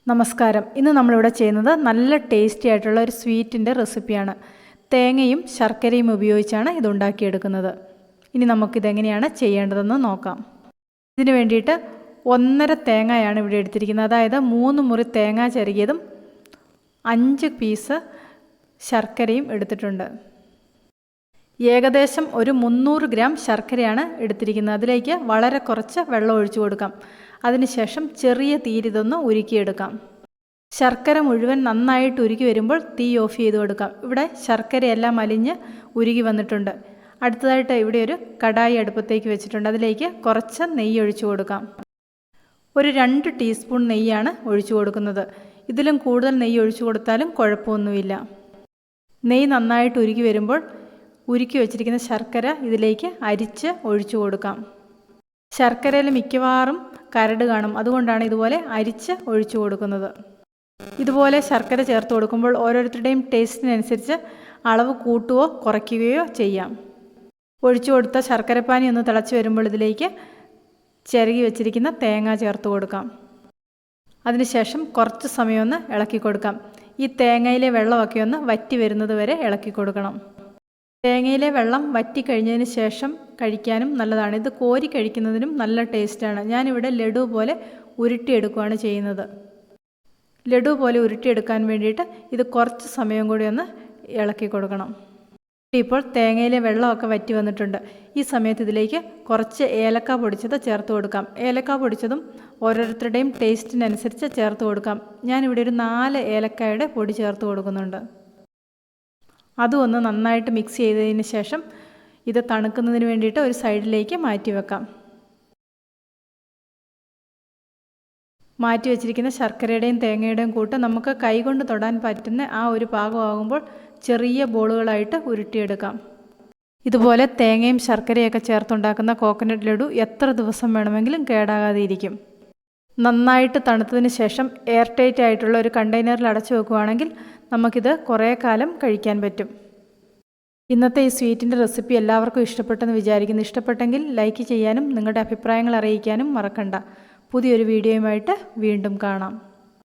നമസ്കാരം. ഇന്ന് നമ്മളിവിടെ ചെയ്യുന്നത് നല്ല ടേസ്റ്റി ആയിട്ടുള്ള ഒരു സ്വീറ്റിൻ്റെ റെസിപ്പിയാണ്. തേങ്ങയും ശർക്കരയും ഉപയോഗിച്ചാണ് ഇത് ഉണ്ടാക്കിയെടുക്കുന്നത്. ഇനി നമുക്കിതെങ്ങനെയാണ് ചെയ്യേണ്ടതെന്ന് നോക്കാം. ഇതിന് വേണ്ടിയിട്ട് 1.5 തേങ്ങയാണ് ഇവിടെ എടുത്തിരിക്കുന്നത്. അതായത് 3 മുറി തേങ്ങ ചിരകിയതും 5 പീസ് ശർക്കരയും എടുത്തിട്ടുണ്ട്. ഏകദേശം ഒരു 300 ഗ്രാം ശർക്കരയാണ് എടുത്തിരിക്കുന്നത്. അതിലേക്ക് വളരെ കുറച്ച് വെള്ളം ഒഴിച്ചു കൊടുക്കാം. അതിനുശേഷം ചെറിയ തീയിലിതൊന്ന് ഉരുക്കിയെടുക്കാം. ശർക്കര മുഴുവൻ നന്നായിട്ട് ഉരുക്കി വരുമ്പോൾ തീ ഓഫ് ചെയ്ത് കൊടുക്കാം. ഇവിടെ ശർക്കരയെല്ലാം അലിഞ്ഞ് ഉരുകി വന്നിട്ടുണ്ട്. അടുത്തതായിട്ട് ഇവിടെ ഒരു കടായി അടുപ്പത്തേക്ക് വെച്ചിട്ടുണ്ട്. അതിലേക്ക് കുറച്ച് നെയ്യ് ഒഴിച്ചു കൊടുക്കാം. ഒരു 2 ടീസ്പൂൺ നെയ്യാണ് ഒഴിച്ചു കൊടുക്കുന്നത്. ഇതിലും കൂടുതൽ നെയ്യ് ഒഴിച്ചു കൊടുത്താലും കുഴപ്പമൊന്നുമില്ല. നെയ്യ് നന്നായിട്ട് ഉരുകി വരുമ്പോൾ ഉരുക്കി വെച്ചിരിക്കുന്ന ശർക്കര ഇതിലേക്ക് അരിച്ച് ഒഴിച്ചു കൊടുക്കാം. ശർക്കരയിൽ മിക്കവാറും കരട് കാണും. അതുകൊണ്ടാണ് ഇതുപോലെ അരിച്ച് ഒഴിച്ചു കൊടുക്കുന്നത്. ഇതുപോലെ ശർക്കര ചേർത്ത് കൊടുക്കുമ്പോൾ ഓരോരുത്തരുടെയും ടേസ്റ്റിനനുസരിച്ച് അളവ് കൂട്ടുകയോ കുറയ്ക്കുകയോ ചെയ്യാം. ഒഴിച്ചു കൊടുത്ത ശർക്കരപ്പാനി ഒന്ന് തിളച്ച് വരുമ്പോൾ ഇതിലേക്ക് ചിരകി വെച്ചിരിക്കുന്ന തേങ്ങ ചേർത്ത് കൊടുക്കാം. അതിനുശേഷം കുറച്ച് സമയം ഒന്ന് ഇളക്കി കൊടുക്കാം. ഈ തേങ്ങയിലെ വെള്ളമൊക്കെ ഒന്ന് വറ്റി വരുന്നത് വരെ ഇളക്കി കൊടുക്കണം. തേങ്ങയിലെ വെള്ളം വറ്റിക്കഴിഞ്ഞതിന് ശേഷം കഴിക്കാനും നല്ലതാണ്. ഇത് കോരി കഴിക്കുന്നതിനും നല്ല ടേസ്റ്റാണ്. ഞാനിവിടെ ലഡു പോലെ ഉരുട്ടിയെടുക്കുകയാണ് ചെയ്യുന്നത്. ലഡു പോലെ ഉരുട്ടിയെടുക്കാൻ വേണ്ടിയിട്ട് ഇത് കുറച്ച് സമയം കൂടി ഒന്ന് ഇളക്കി കൊടുക്കണം. ഇപ്പോൾ തേങ്ങയിലെ വെള്ളമൊക്കെ വറ്റി വന്നിട്ടുണ്ട്. ഈ സമയത്ത് ഇതിലേക്ക് കുറച്ച് ഏലക്ക പൊടിച്ചത് ചേർത്ത് കൊടുക്കാം. ഏലക്ക പൊടിച്ചതും ഓരോരുത്തരുടെയും ടേസ്റ്റിനനുസരിച്ച് ചേർത്ത് കൊടുക്കാം. ഞാനിവിടെ ഒരു 4 ഏലക്കായുടെ പൊടി ചേർത്ത് കൊടുക്കുന്നുണ്ട്. അതും ഒന്ന് നന്നായിട്ട് മിക്സ് ചെയ്തതിന് ശേഷം ഇത് തണുക്കുന്നതിന് വേണ്ടിയിട്ട് ഒരു സൈഡിലേക്ക് മാറ്റി വെക്കാം. മാറ്റി വെച്ചിരിക്കുന്ന ശർക്കരയുടെയും തേങ്ങയുടെയും കൂട്ട് നമുക്ക് കൈകൊണ്ട് തൊടാൻ പറ്റുന്ന ആ ഒരു പാകമാകുമ്പോൾ ചെറിയ ബോളുകളായിട്ട് ഉരുട്ടിയെടുക്കാം. ഇതുപോലെ തേങ്ങയും ശർക്കരയൊക്കെ ചേർത്തുണ്ടാക്കുന്ന കോക്കനട്ട് ലഡു എത്ര ദിവസം വേണമെങ്കിലും കേടാകാതെ ഇരിക്കും. നന്നായിട്ട് തണുത്തതിന് ശേഷം എയർ ടൈറ്റ് ആയിട്ടുള്ള ഒരു കണ്ടെയ്നറിൽ അടച്ചു വെക്കുകയാണെങ്കിൽ നമുക്കിത് കുറേ കാലം കഴിക്കാൻ പറ്റും. ഇന്നത്തെ ഈ സ്വീറ്റിൻ്റെ റെസിപ്പി എല്ലാവർക്കും ഇഷ്ടപ്പെട്ടെന്ന് വിചാരിക്കുന്നു. ഇഷ്ടപ്പെട്ടെങ്കിൽ ലൈക്ക് ചെയ്യാനും നിങ്ങളുടെ അഭിപ്രായങ്ങൾ അറിയിക്കാനും മറക്കണ്ട. പുതിയൊരു വീഡിയോയുമായിട്ട് വീണ്ടും കാണാം.